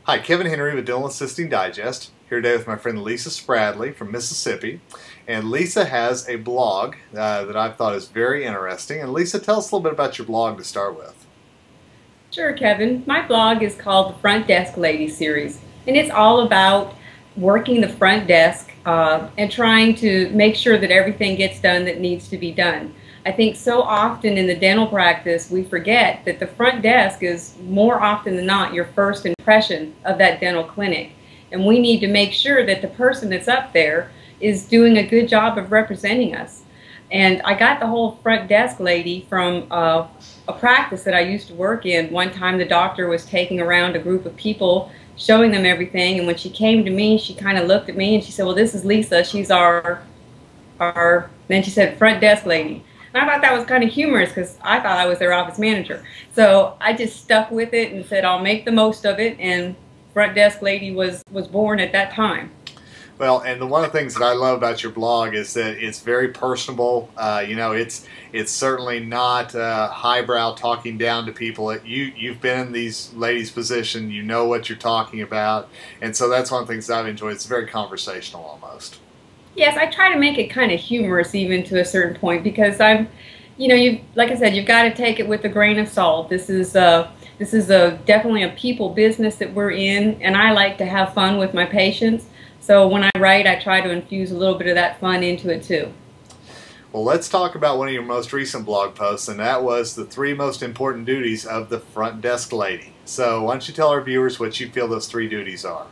Hi, Kevin Henry with Dental Assisting Digest, here today with my friend Lisa Spradley from Mississippi. And Lisa has a blog that I thought is very interesting. And Lisa, tell us a little bit about your blog to start with. Sure, Kevin. My blog is called the Front Desk Lady Series, and it's all about working the front desk and trying to make sure that everything gets done that needs to be done. I think so often in the dental practice we forget that the front desk is more often than not your first impression of that dental clinic, and we need to make sure that the person that's up there is doing a good job of representing us. And I got the whole front desk lady from a practice that I used to work in. One time the doctor was taking around a group of people, showing them everything, and when she came to me, she kind of looked at me and she said, "Well, this is Lisa. She's our," then she said, "front desk lady." And I thought that was kind of humorous because I thought I was their office manager. So I just stuck with it and said, I'll make the most of it, and front desk lady was born at that time. Well, and one of the things that I love about your blog is that it's very personable. It's certainly not highbrow talking down to people. You've been in these ladies' position. You know what you're talking about, and so that's one of the things that I've enjoyed. It's very conversational almost. Yes, I try to make it kind of humorous even to a certain point because like I said, you've got to take it with a grain of salt. This is definitely a people business that we're in, and I like to have fun with my patients. So when I write, I try to infuse a little bit of that fun into it too. Well, let's talk about one of your most recent blog posts, and that was the 3 most important duties of the front desk lady. So why don't you tell our viewers what you feel those 3 duties are?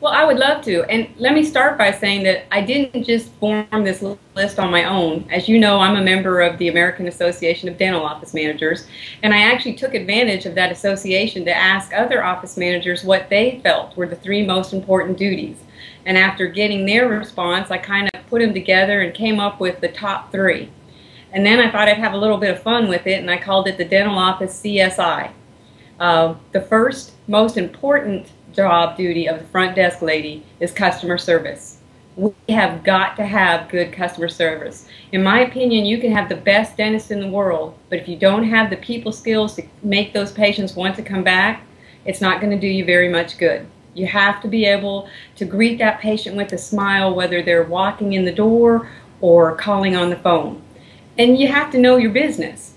Well, I would love to. And let me start by saying that I didn't just form this list on my own. As you know, I'm a member of the American Association of Dental Office Managers, and I actually took advantage of that association to ask other office managers what they felt were the 3 most important duties. And after getting their response, I kind of put them together and came up with the top 3. And then I thought I'd have a little bit of fun with it, and I called it the Dental Office CSI. The first most important job duty of the front desk lady is customer service. We have got to have good customer service. In my opinion, you can have the best dentist in the world, but if you don't have the people skills to make those patients want to come back, it's not going to do you very much good. You have to be able to greet that patient with a smile, whether they're walking in the door or calling on the phone. And you have to know your business.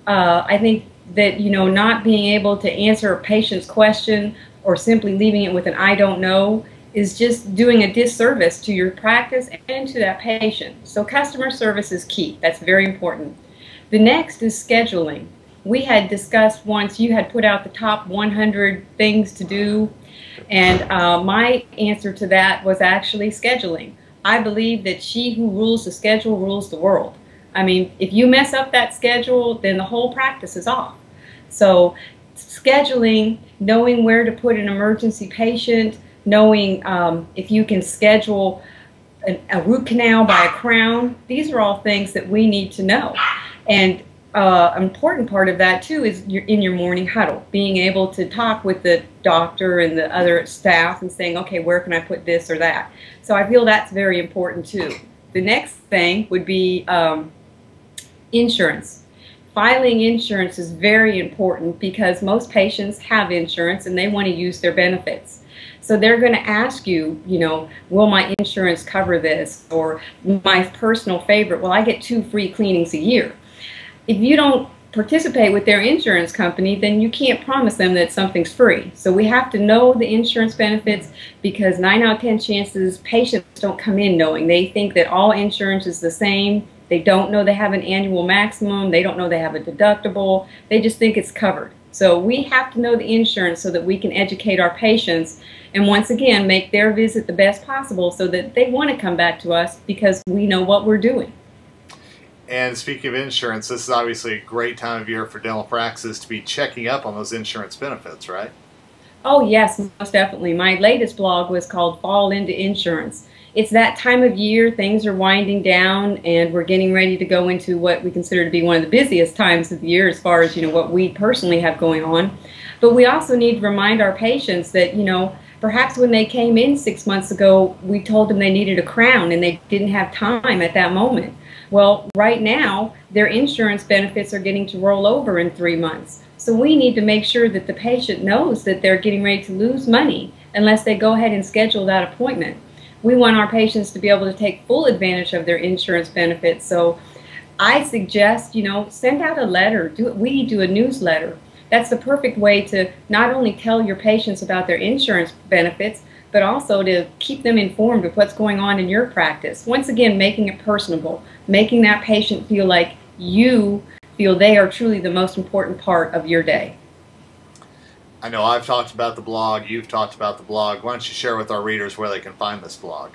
I think that, not being able to answer a patient's question or simply leaving it with an "I don't know" is just doing a disservice to your practice and to that patient. So customer service is key. That's very important. The next is scheduling. We had discussed once, you had put out the top 100 things to do, and my answer to that was actually scheduling. I believe that she who rules the schedule rules the world. I mean, if you mess up that schedule, then the whole practice is off. So scheduling, knowing where to put an emergency patient, knowing if you can schedule a root canal by a crown, these are all things that we need to know. And an important part of that too is in your morning huddle, being able to talk with the doctor and the other staff and saying, okay, where can I put this or that? So I feel that's very important too. The next thing would be insurance. Filing insurance is very important because most patients have insurance and they want to use their benefits. So they're going to ask you, will my insurance cover this? Or my personal favorite, well, I get 2 free cleanings a year. If you don't participate with their insurance company, then you can't promise them that something's free. So we have to know the insurance benefits because 9 out of 10 chances patients don't come in knowing. They think that all insurance is the same. They don't know they have an annual maximum. They don't know they have a deductible. They just think it's covered. So we have to know the insurance so that we can educate our patients and once again make their visit the best possible so that they want to come back to us because we know what we're doing. And speaking of insurance, this is obviously a great time of year for dental practices to be checking up on those insurance benefits, right? Oh yes, most definitely. My latest blog was called Fall into Insurance. It's that time of year, things are winding down and we're getting ready to go into what we consider to be one of the busiest times of the year as far as, what we personally have going on. But we also need to remind our patients that, perhaps when they came in 6 months ago, we told them they needed a crown and they didn't have time at that moment. Well, right now, their insurance benefits are getting to roll over in 3 months. So we need to make sure that the patient knows that they're getting ready to lose money unless they go ahead and schedule that appointment. We want our patients to be able to take full advantage of their insurance benefits. So I suggest, send out a letter. We do a newsletter. That's the perfect way to not only tell your patients about their insurance benefits, but also to keep them informed of what's going on in your practice. Once again, making it personable, making that patient feel like you feel they are truly the most important part of your day. I know I've talked about the blog, you've talked about the blog. Why don't you share with our readers where they can find this blog?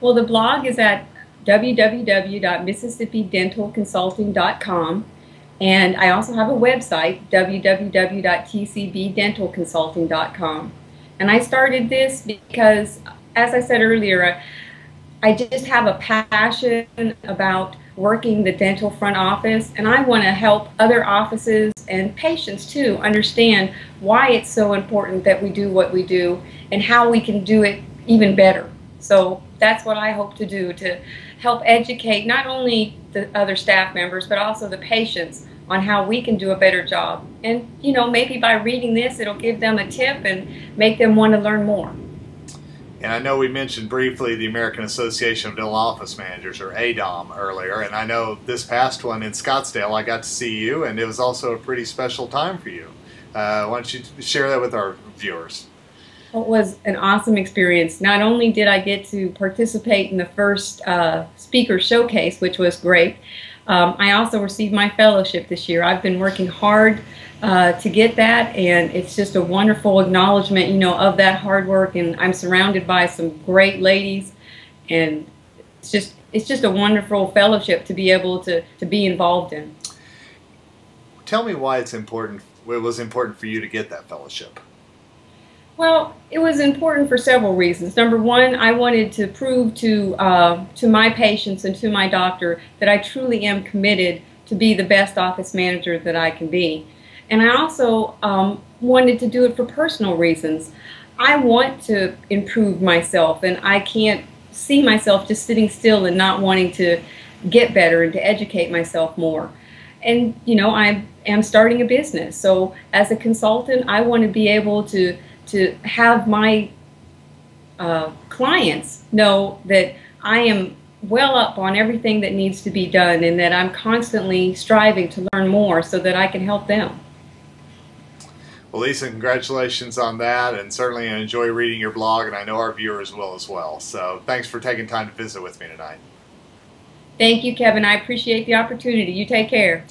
Well, the blog is at www.mississippidentalconsulting.com, and I also have a website, www.tcbdentalconsulting.com. And I started this because, as I said earlier, I just have a passion about working the dental front office, and I want to help other offices and patients too understand why it's so important that we do what we do and how we can do it even better. So that's what I hope to do, to help educate not only the other staff members but also the patients on how we can do a better job. And maybe by reading this it'll give them a tip and make them want to learn more. And I know we mentioned briefly the American Association of Dental Office Managers, or ADOM, earlier, and I know this past one in Scottsdale I got to see you, and it was also a pretty special time for you. Why don't you share that with our viewers? It was an awesome experience. Not only did I get to participate in the first speaker showcase, which was great, I also received my fellowship this year. I've been working hard to get that, and it's just a wonderful acknowledgement, of that hard work. And I'm surrounded by some great ladies, and it's just a wonderful fellowship to be able to be involved in. Tell me why it was important for you to get that fellowship. Well, it was important for several reasons. Number one, I wanted to prove to my patients and to my doctor that I truly am committed to be the best office manager that I can be. And I also wanted to do it for personal reasons. I want to improve myself, and I can't see myself just sitting still and not wanting to get better and to educate myself more. And, I am starting a business. So as a consultant, I want to be able to have my clients know that I am well up on everything that needs to be done and that I'm constantly striving to learn more so that I can help them. Well, Lisa, congratulations on that, and certainly I enjoy reading your blog, and I know our viewers will as well. So thanks for taking time to visit with me tonight. Thank you, Kevin. I appreciate the opportunity. You take care.